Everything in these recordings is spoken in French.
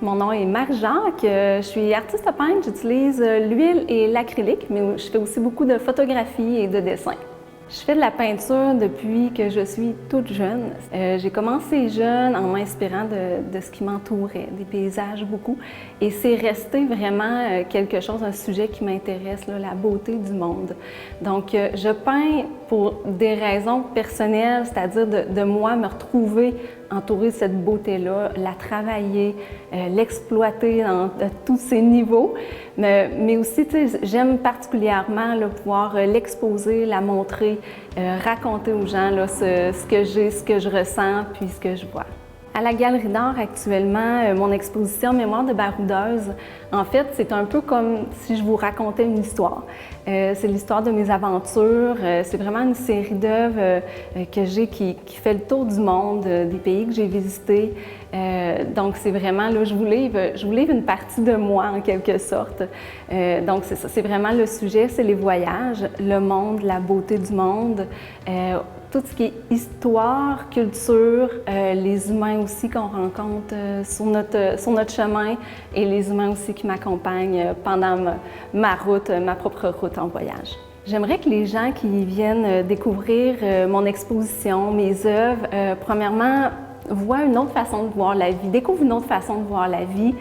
Mon nom est Marie-Jacques, je suis artiste peintre, j'utilise l'huile et l'acrylique, mais je fais aussi beaucoup de photographie et de dessin. Je fais de la peinture depuis que je suis toute jeune. J'ai commencé jeune en m'inspirant de ce qui m'entourait, des paysages beaucoup, et c'est resté vraiment quelque chose, un sujet qui m'intéresse, la beauté du monde. Donc, je peins pour des raisons personnelles, c'est-à-dire de moi me retrouver entourée de cette beauté-là, la travailler, l'exploiter dans tous ses niveaux. Mais aussi, j'aime particulièrement pouvoir l'exposer, la montrer, raconter aux gens ce que j'ai, ce que je ressens, puis ce que je vois. À la Galerie d'art actuellement, mon exposition Mémoire de baroudeuse, en fait, c'est un peu comme si je vous racontais une histoire. C'est l'histoire de mes aventures, c'est vraiment une série d'œuvres que j'ai qui fait le tour du monde, des pays que j'ai visités. Donc c'est vraiment, là, je vous livre une partie de moi en quelque sorte. Donc c'est ça, c'est vraiment le sujet, c'est les voyages, le monde, la beauté du monde. Tout ce qui est histoire, culture, les humains aussi qu'on rencontre sur notre chemin et les humains aussi qui m'accompagnent pendant ma route, ma propre route en voyage. J'aimerais que les gens qui viennent découvrir mon exposition, mes œuvres, premièrement, voient une autre façon de voir la vie, découvrent une autre façon de voir la vie,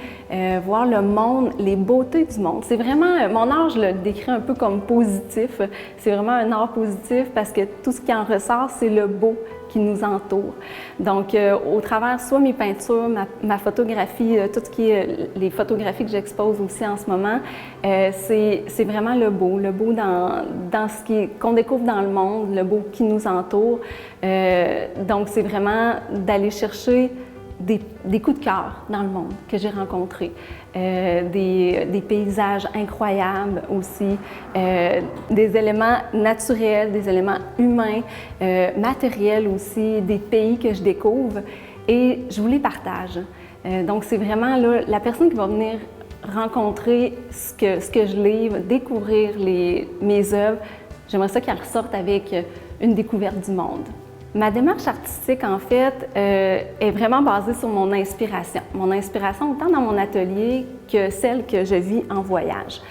voir le monde, les beautés du monde. C'est vraiment, mon art, je le décris un peu comme positif. C'est vraiment un art positif parce que tout ce qui en ressort, c'est le beau qui nous entoure. Donc, au travers soit mes peintures, ma photographie, tout ce qui est les photographies que j'expose aussi en ce moment, c'est vraiment le beau dans ce qu'on découvre dans le monde, le beau qui nous entoure. Donc, c'est vraiment d'aller chercher des coups de cœur dans le monde que j'ai rencontrés, des paysages incroyables aussi, des éléments naturels, des éléments humains, matériels aussi, des pays que je découvre et je vous les partage. Donc c'est vraiment là, la personne qui va venir rencontrer ce que je livre, découvrir mes œuvres, j'aimerais ça qu'elle ressorte avec une découverte du monde. Ma démarche artistique, en fait, est vraiment basée sur mon inspiration. Mon inspiration autant dans mon atelier que celle que je vis en voyage.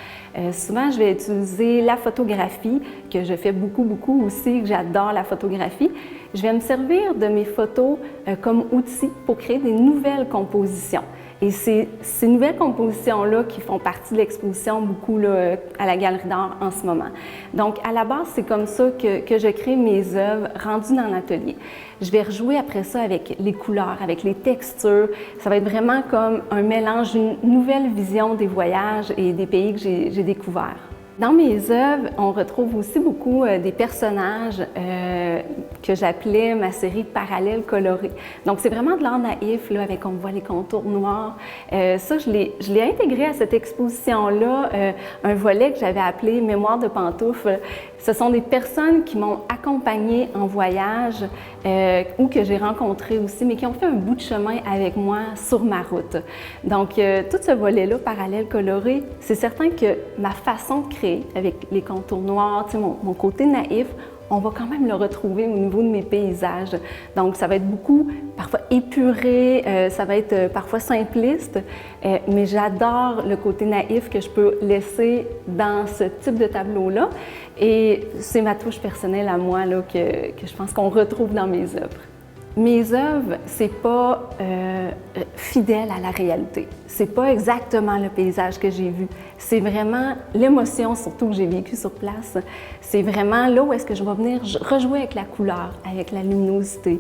Souvent, je vais utiliser la photographie, que je fais beaucoup aussi, que j'adore la photographie. Je vais me servir de mes photos comme outil pour créer des nouvelles compositions. Et c'est ces nouvelles compositions-là qui font partie de l'exposition beaucoup là, à la Galerie d'art en ce moment. Donc, à la base, c'est comme ça que je crée mes œuvres rendues dans l'atelier. Je vais rejouer après ça avec les couleurs, avec les textures. Ça va être vraiment comme un mélange, une nouvelle vision des voyages et des pays que j'ai découverts. Dans mes œuvres, on retrouve aussi beaucoup des personnages que j'appelais ma série Parallèles colorés. Donc, c'est vraiment de l'art naïf, là, avec, on voit les contours noirs. Ça, je l'ai intégré à cette exposition-là, un volet que j'avais appelé Mémoire de pantoufles. Ce sont des personnes qui m'ont accompagnée en voyage ou que j'ai rencontrées aussi, mais qui ont fait un bout de chemin avec moi sur ma route. Donc, tout ce volet-là, Parallèles colorés, c'est certain que ma façon de créer avec les contours noirs, mon côté naïf, on va quand même le retrouver au niveau de mes paysages. Donc, ça va être beaucoup, parfois épuré, ça va être parfois simpliste, mais j'adore le côté naïf que je peux laisser dans ce type de tableau-là. Et c'est ma touche personnelle à moi là, que je pense qu'on retrouve dans mes œuvres. Mes œuvres, c'est pas fidèle à la réalité. C'est pas exactement le paysage que j'ai vu. C'est vraiment l'émotion, surtout que j'ai vécue sur place. C'est vraiment là où est-ce que je vais venir rejouer avec la couleur, avec la luminosité,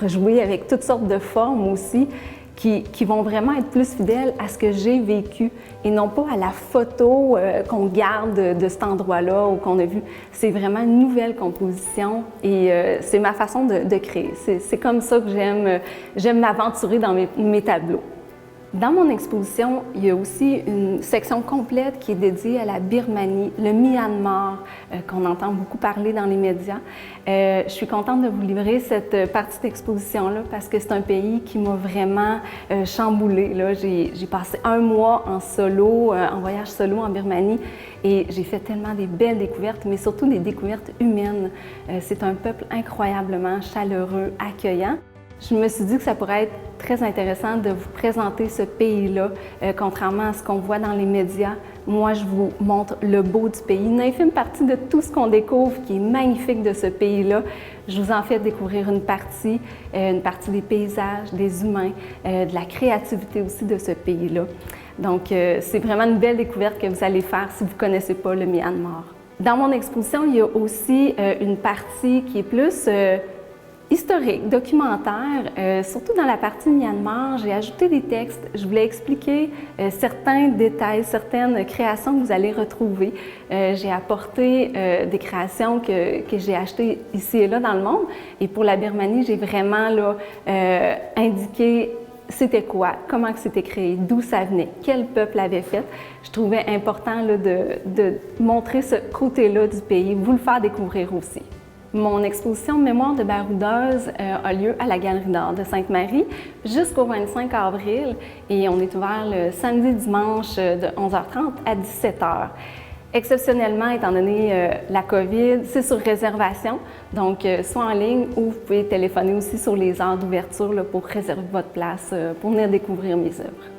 rejouer avec toutes sortes de formes aussi qui vont vraiment être plus fidèles à ce que j'ai vécu et non pas à la photo qu'on garde de cet endroit-là ou qu'on a vu. C'est vraiment une nouvelle composition et c'est ma façon de créer. C'est comme ça que j'aime m'aventurer dans mes tableaux. Dans mon exposition, il y a aussi une section complète qui est dédiée à la Birmanie, le Myanmar, qu'on entend beaucoup parler dans les médias. Je suis contente de vous livrer cette partie d'exposition-là parce que c'est un pays qui m'a vraiment chamboulée. J'ai passé un mois en solo, en voyage solo en Birmanie et j'ai fait tellement des belles découvertes, mais surtout des découvertes humaines. C'est un peuple incroyablement chaleureux, accueillant. Je me suis dit que ça pourrait être très intéressant de vous présenter ce pays-là, contrairement à ce qu'on voit dans les médias. Moi, je vous montre le beau du pays, une infime partie de tout ce qu'on découvre qui est magnifique de ce pays-là. Je vous en fais découvrir une partie des paysages, des humains, de la créativité aussi de ce pays-là. Donc, c'est vraiment une belle découverte que vous allez faire si vous ne connaissez pas le Myanmar. Dans mon exposition, il y a aussi une partie qui est plus historique, documentaire, surtout dans la partie Myanmar. J'ai ajouté des textes, je voulais expliquer certains détails, certaines créations que vous allez retrouver. J'ai apporté des créations que j'ai achetées ici et là dans le monde. Et pour la Birmanie, j'ai vraiment là, indiqué c'était quoi, comment c'était créé, d'où ça venait, quel peuple l'avait fait. Je trouvais important là, de montrer ce côté-là du pays, vous le faire découvrir aussi. Mon exposition Mémoire de baroudeuse a lieu à la Galerie d'art de Sainte-Marie jusqu'au 25 avril et on est ouvert le samedi dimanche de 11h30 à 17h. Exceptionnellement, étant donné la COVID, c'est sur réservation, donc soit en ligne ou vous pouvez téléphoner aussi sur les heures d'ouverture pour réserver votre place pour venir découvrir mes œuvres.